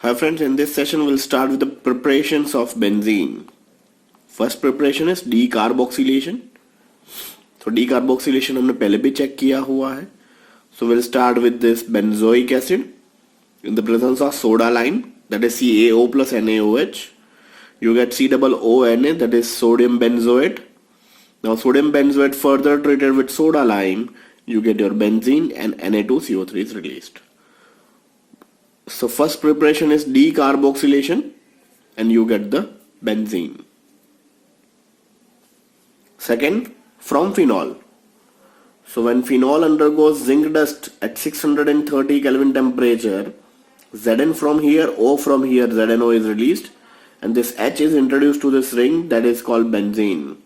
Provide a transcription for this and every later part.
Hi friends, in this session we'll start with the preparations of benzene. First preparation is decarboxylation. So decarboxylation हमने पहले भी check किया हुआ है. So we'll start with this benzoic acid in the presence of soda lime, that is CaO plus NaOH. You get COONA, that is sodium benzoate. Now sodium benzoate further treated with soda lime, you get your benzene and Na2CO3 is released. So first preparation is decarboxylation and you get the benzene. Second, from phenol. So when phenol undergoes zinc dust at 630 Kelvin temperature, Zn from here, O from here, ZnO is released and this H is introduced to this ring that is called benzene.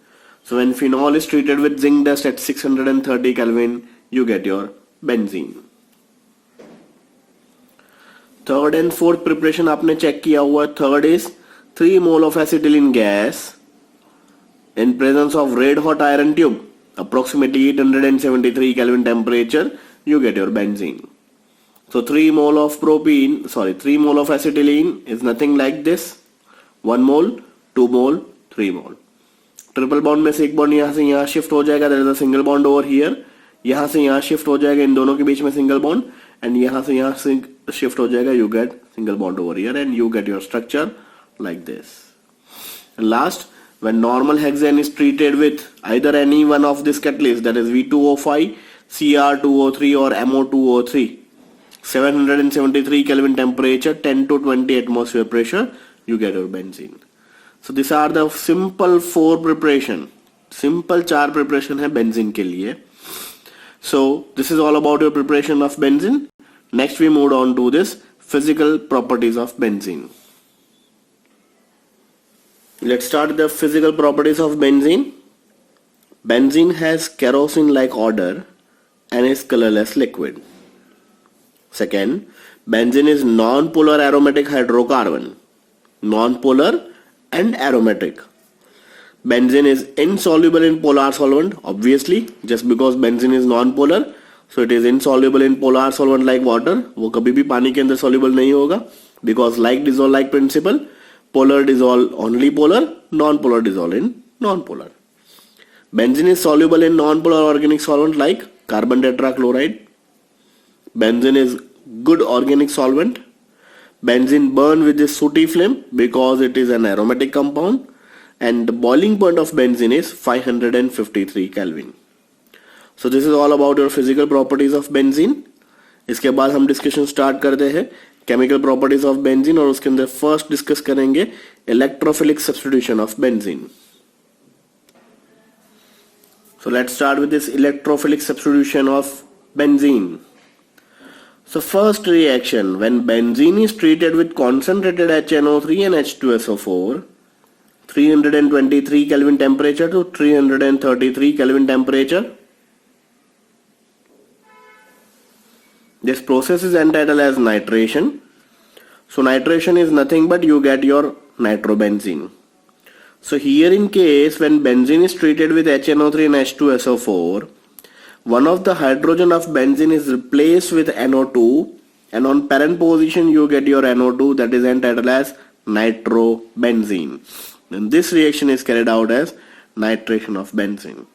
So when phenol is treated with zinc dust at 630 Kelvin, you get your benzene. Third and fourth preparation आपने check किया हुआ. Third is 3 mole of acetylene gas in presence of red hot iron tube, approximately 873 Kelvin temperature, you get your benzene. So 3 mole of acetylene is nothing like this. 1 mole, 2 mole, 3 mole. Triple bond में से एक bond यहाँ से यहाँ shift हो जाएगा, there is a single bond over here. यहाँ से यहाँ शिफ्ट हो जाएगा, इन दोनों के बीच में सिंगल बॉन्ड, एंड यहाँ से यहाँ शिफ्ट हो जाएगा, you get single bond over here and you get your structure like this. Last, when normal hexane is treated with either any one of this catalyst, that is V2O5, Cr2O3 or MO2O3, 773 Kelvin temperature, 10 to 20 atmosphere pressure, you get your benzene. So these are the simple 4 preparation. Simple 4 preparation है benzene के लिए. So this is all about your preparation of benzene. Next we moved on to this physical properties of benzene. Let's start the physical properties of benzene. Benzene has kerosene-like odor and is colorless liquid. Second, benzene is non-polar aromatic hydrocarbon. Non-polar and aromatic. Benzene is insoluble in polar solvent, obviously, just because benzene is non-polar, so it is insoluble in polar solvent like water. वो कभी भी पानी के अंदर soluble नहीं होगा, because like dissolve like principle, polar dissolve only polar, non-polar dissolve in non-polar. Benzene is soluble in non-polar organic solvent like carbon tetrachloride. Benzene is good organic solvent. Benzene burn with a sooty flame because it is an aromatic compound, and the boiling point of benzene is 553 Kelvin. So this is all about your physical properties of benzene. इसके बाद हम discussion start करते हैं chemical properties of benzene, और उसके अंदर first discuss करेंगे electrophilic substitution of benzene. So let's start with this electrophilic substitution of benzene. So first reaction, when benzene is treated with concentrated HNO3 and H2SO4, 323 Kelvin temperature to 333 Kelvin temperature, this process is entitled as nitration. So nitration is nothing but you get your nitrobenzene. So here in case when benzene is treated with HNO3 and H2SO4, one of the hydrogen of benzene is replaced with NO2, and on parent position you get your NO2, that is entitled as nitrobenzene. And this reaction is carried out as nitration of benzene.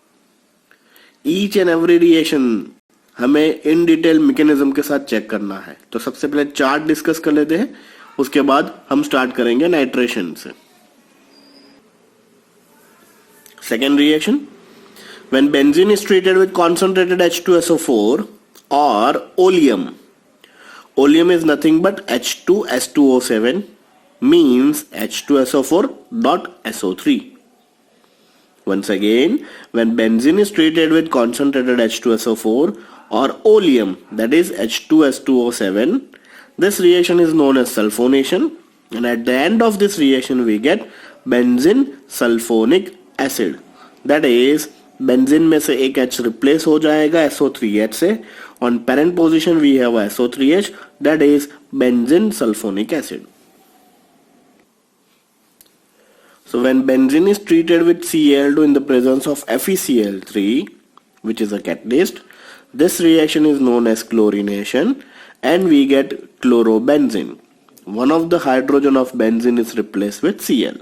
Each and every reaction हमें in detail mechanism के साथ check करना है. तो सबसे पहले chart discuss कर लेते हैं, उसके बाद हम स्टार्ट करेंगे नाइट्रेशन से. Second reaction, when benzene is treated with concentrated H2SO4 or oleum. Oleum is nothing but H2S2O7, means H2SO4.SO3. Once again, when benzene is treated with concentrated H2SO4 or oleum, that is H2S2O7, this reaction is known as sulfonation, and at the end of this reaction we get benzene sulfonic acid. That is, benzene में से एक H replace हो जाएगा SO3H से. On parent position we have SO3H, that is benzene sulfonic acid. So when benzene is treated with Cl2 in the presence of FeCl3, which is a catalyst, this reaction is known as chlorination and we get chlorobenzene. one of the hydrogen of benzene is replaced with Cl.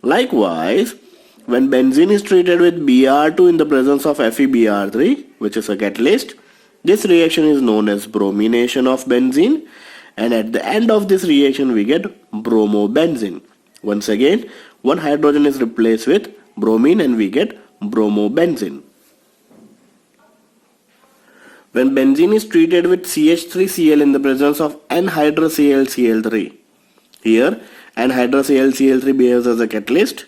Likewise, when benzene is treated with Br2 in the presence of FeBr3, which is a catalyst, this reaction is known as bromination of benzene, and at the end of this reaction we get bromobenzene. Once again, one hydrogen is replaced with bromine and we get bromobenzene. When benzene is treated with CH3Cl in the presence of anhydrocl-Cl3, here anhydrocl-Cl3 behaves as a catalyst.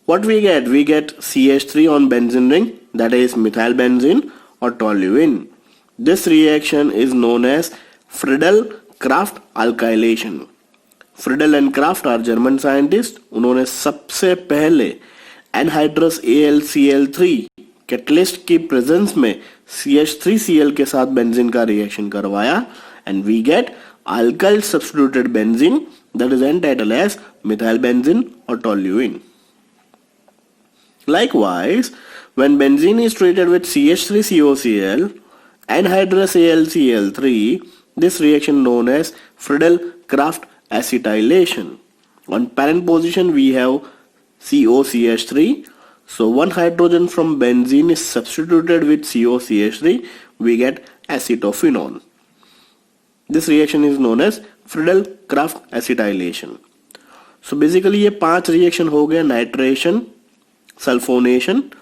What we get? We get CH3 on benzene ring, that is methylbenzene or toluene. This reaction is known as Friedel-Crafts alkylation. Friedel and Kraft are German scientists. उन्होंने सबसे पहले anhydrous AlCl3 catalyst की presence में CH3Cl के साथ benzene का reaction करवाया and we get alkyl substituted benzene, that is entitled as methylbenzene or toluene. Likewise, when benzene is treated with CH3COCl, anhydrous AlCl3, this reaction known as Friedel-Crafts acetylation. On parent position we have COCH3. So one hydrogen from benzene is substituted with COCH3, we get acetophenone. This reaction is known as Friedel-Crafts acetylation. So basically ये 5 reaction हो गए: nitration, sulfonation,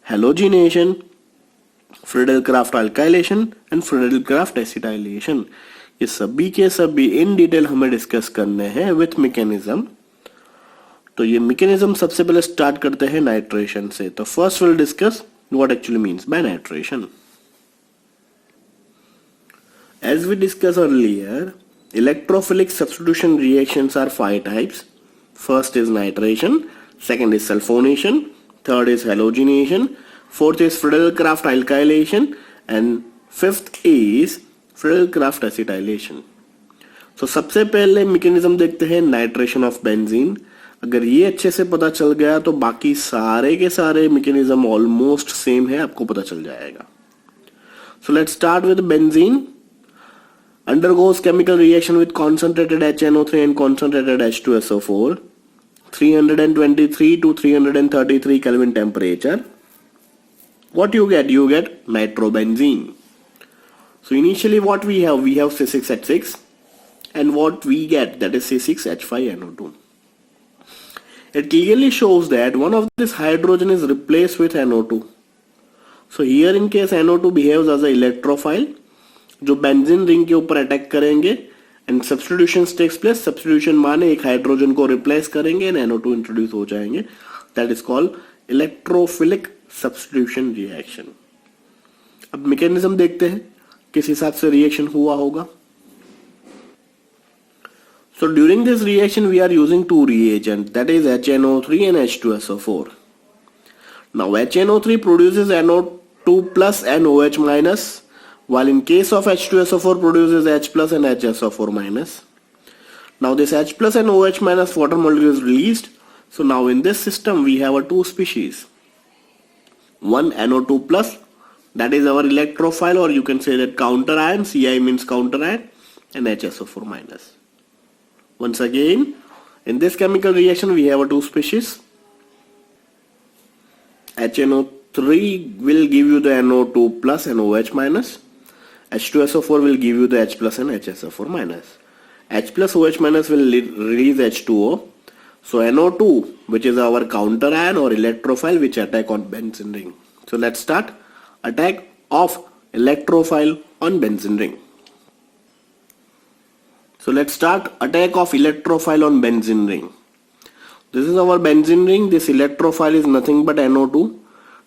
halogenation, Friedel-Crafts alkylation and Friedel-Crafts acetylation. ये सभी के सभी in detail हमें discuss करने हैं विथ मैकेनिज्म. तो ये मैकेनिज्म सबसे पहले स्टार्ट करते हैं नाइट्रेशन से. तो first will discuss what actually means by nitration. As we discussed earlier, electrophilic substitution reactions are 5 types. First is nitration, second is sulfonation, third is halogenation, fourth is Friedel-Crafts alkylation and fifth is Friedel-Crafts acetylation. So सबसे पहले mechanism देखते हैं nitration of benzene. अगर ये अच्छे से पता चल गया तो बाकी सारे के सारे मैकेनिज्म ऑलमोस्ट सेम है, आपको पता चल जाएगा. So let's start with benzene. Undergoes chemical reaction with concentrated HNO3 and concentrated H2SO4, 323 to 333 Kelvin temperature. What you get? You get nitrobenzene. So initially what we have C6H6 and what we get, that is C6H5NO2. It clearly shows that one of this hydrogen is replaced with NO2. So here in case NO2 behaves as an electrophile, जो benzene ring के ऊपर attack करेंगे and substitution takes place. Substitution माने एक hydrogen को replace करेंगे and NO2 introduce हो जाएंगे. That is called electrophilic substitution reaction. अब मैकेनिज्म देखते हैं किस हिसाब से रिएक्शन हुआ होगा. So during this reaction we are using 2 reagents, that is HNO3 and H2SO4. Now HNO3 produces NO2 plus and OH minus, while in case of H2SO4 produces H plus and HSO4 minus. Now this H plus and OH minus water molecule is released. So now in this system we have a 2 species. One NO2 plus, that is our electrophile, or you can say that counter ion, Ci means counter ion, and HSO4 minus. Once again, in this chemical reaction we have a 2 species. HNO3 will give you the NO2 plus and OH minus. H2SO4 will give you the H plus and HSO4 minus. H plus OH minus will release H2O. So NO2, which is our counter ion or electrophile, which attack on benzene ring. So let's start attack of electrophile on benzene ring. So let's start attack of electrophile on benzene ring. This is our benzene ring. This electrophile is nothing but NO2.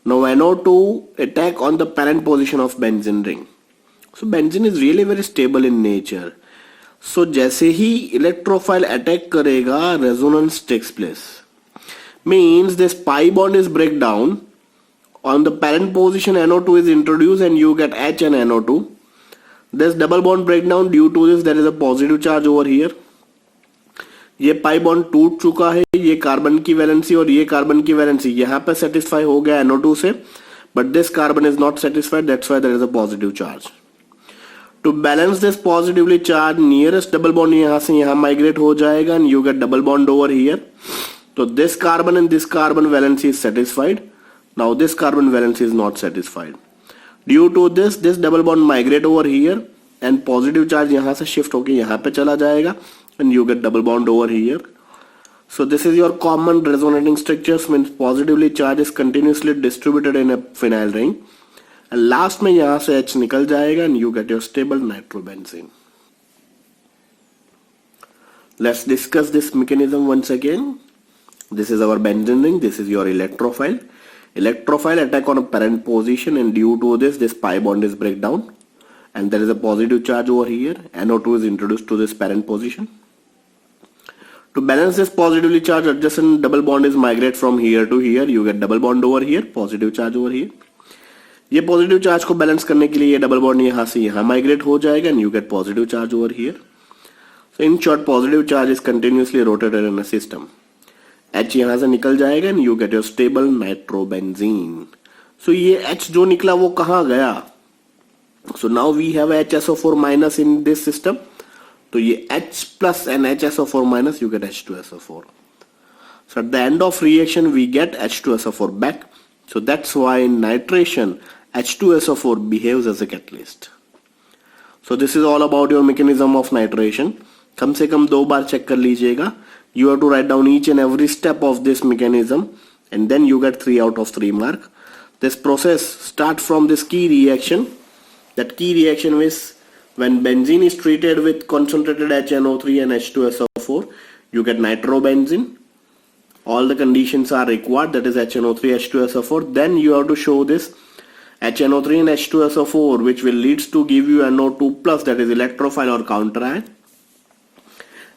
Now NO2 attack on the parent position of benzene ring. So benzene is really very stable in nature. So जैसे ही electrophile attack करेगा, resonance takes place. Means this pi bond is break down. On the parent position NO2 is introduced and you get H and NO2. This double bond breakdown, due to this there is a positive charge over here. ये pi bond टूट चुका है. ये carbon की valency और ये carbon की valency यहाँ पे सेटिस्फाई हो गया NO2 से, but this carbon is not satisfied, that's why there is a positive charge. To balance this positively charged nearest double bond यहाँ से यहाँ migrate हो जाएगा and you get double bond over here. So this carbon and this carbon valence is satisfied. Now this carbon valence is not satisfied. Due to this double bond migrate over here and positive charge यहाँ से shift होके यहाँ पे चला जाएगा and you get double bond over here. So this is your common resonating structures, means positively charge is continuously distributed in a phenyl ring. And last में यहाँ से H निकल जाएगा and you get your stable nitrobenzene. Let's discuss this mechanism once again. This is our benzene ring. This is your electrophile. Electrophile attack on a parent position, and due to this pi bond is break down, and there is a positive charge over here. NO2 is introduced to this parent position. To balance this positively charged adjacent double bond is migrate from here to here. You get double bond over here, positive charge over here. ये positive charge को balance करने के लिए ये double bond यहाँ से यहाँ migrate हो जाएगा and you get positive charge over here. So in short positive charge is continuously rotated in a system. H यहाँ से निकल जाएगा and you get your stable nitrobenzene. So ये H जो निकला वो कहाँ गया? So now we have HSO4 minus in this system. तो ये H plus and HSO4 minus you get H2SO4. So at the end of reaction we get H2SO4 back. So that's why in nitration H2SO4 behaves as a catalyst. So this is all about your mechanism of nitration. कम से कम 2 बार check कर लीजिएगा. You have to write down each and every step of this mechanism and then you get 3 out of 3 mark. This process starts from this key reaction. That key reaction is when benzene is treated with concentrated HNO3 and H2SO4, you get nitrobenzene. All the conditions are required, that is HNO3, H2SO4. Then you have to show this HNO3 and H2SO4, which will leads to give you NO2 plus, that is electrophile or counterion.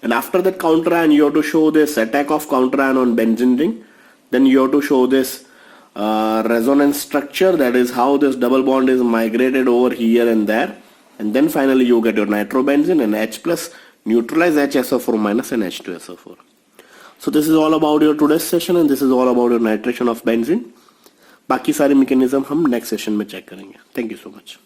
And after that counterion, you have to show this attack of counterion on benzene ring. Then you have to show this resonance structure, that is how this double bond is migrated over here and there. And then finally you get your nitrobenzene and H plus neutralize HSO4 minus and H2SO4. So this is all about your today's session and this is all about your nitration of benzene. बाकी सारे mechanism हम next session में check करेंगे. Thank you so much.